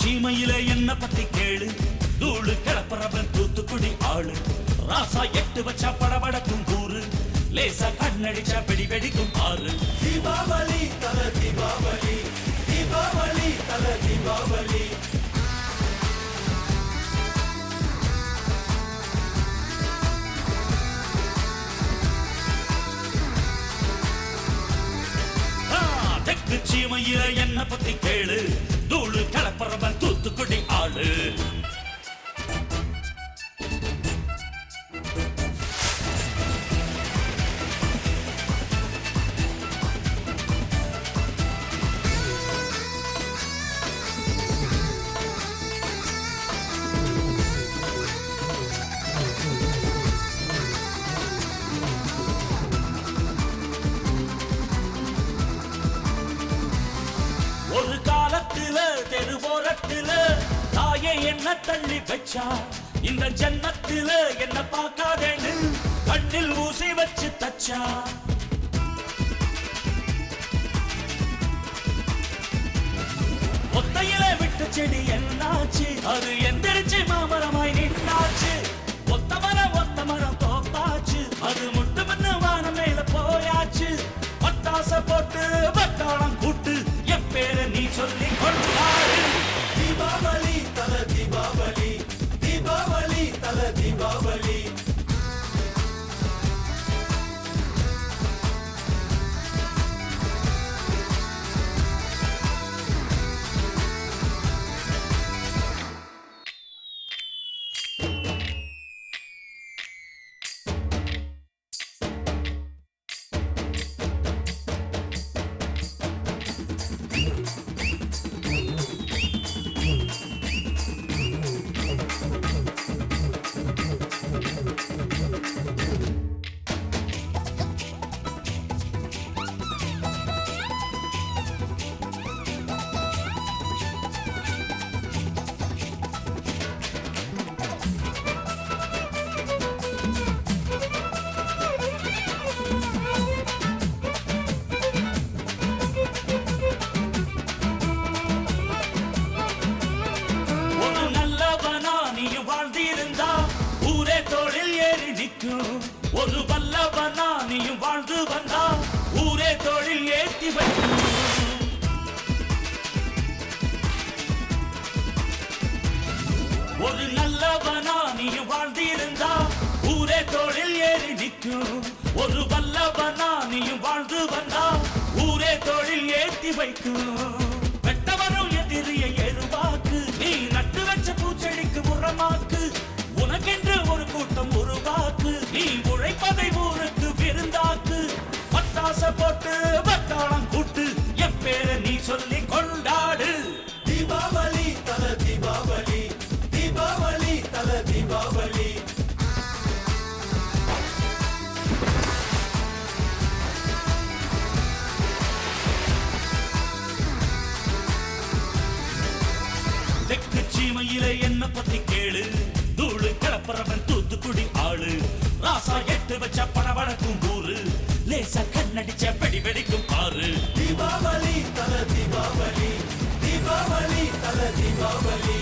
சீமையில என்ன பத்தி கேளு, தூளு கிளப்புறவன் தூத்துக்குடி ஆளு. ராசா எட்டு வச்சா படபடக்கும் கூறு, லேசா கண்ணடிச்சா வெடி வெடிக்கும் ஆறு. தீபாவளி தல தீபாவளி, தீபாவளி தல தீபாவளி. தெற்கு சீமையில என்ன பத்தி கேளு, தூளு கிளப்புறவன் தூத்துக்குடி ஆளு. ஒரு காலத்துல தெருவோரத்துல தாயே என்ன தள்ளி வச்சா, இந்த ஜன்னத்துல என்ன பார்க்காதேன்னு கண்ணில் ஊசி வச்சு தச்சா. ஒத்தையில விட்ட செடி என்னாச்சு, அது எந்திரிச்சு மாமரமாய் நின்னாச்சு. ஒத்த மரம் தோப்பாச்சு, அது முட்டு மண்ணு வானம் மேல போயாச்சு. பட்டாச போட்டு பட்டாளம் கூட்டு என் பேரை நீ சொல்லி கொண்டாடு. தீபாவளி தல தீபாவளி, தீபாவளி தல தீபாவளி. ஒரு வல்லவனா நீயும் வாழ்ந்து வந்தா ஊரே தொழில் ஏத்தி வைக்கும். ஒரு நல்லவனா நீயும் வாழ்ந்திருந்தா ஊரே தொழில் ஏறி நிற்கும். ஒரு வல்லவனா நீயும் வாழ்ந்து வந்தா ஊரே தொழில் ஏத்தி வைக்கும். வெட்டவரும் எதிரியை எருவாக்கு, நீ நட்டு வச்ச பூச்செடிக்கு உரமாக்கு. உனக்கென்று ஒரு கூட்டம் உருவாக்கு, நீ உழைப்பதை ஊருக்கு விருந்தாக்கு. பட்டாச போட்டு பட்டாளம் கூட்டு என் பேரை நீ சொல்லி கொண்டாடு. தீபாவளி தல தீபாவளி, தீபாவளி தல தீபாவளி. தெற்கு சீமையில என்ன பத்தி கேளு, தூளு கிளப்புறவன் தூத்துக்குடி ஆளு. ராசா எட்டு வச்ச படபடக்கும் ஊரு, லேசா கண்ணடிச்ச வெடி வெடிக்கும் ஆறு. தீபாவளி தல தீபாவளி, தீபாவளி தல தீபாவளி.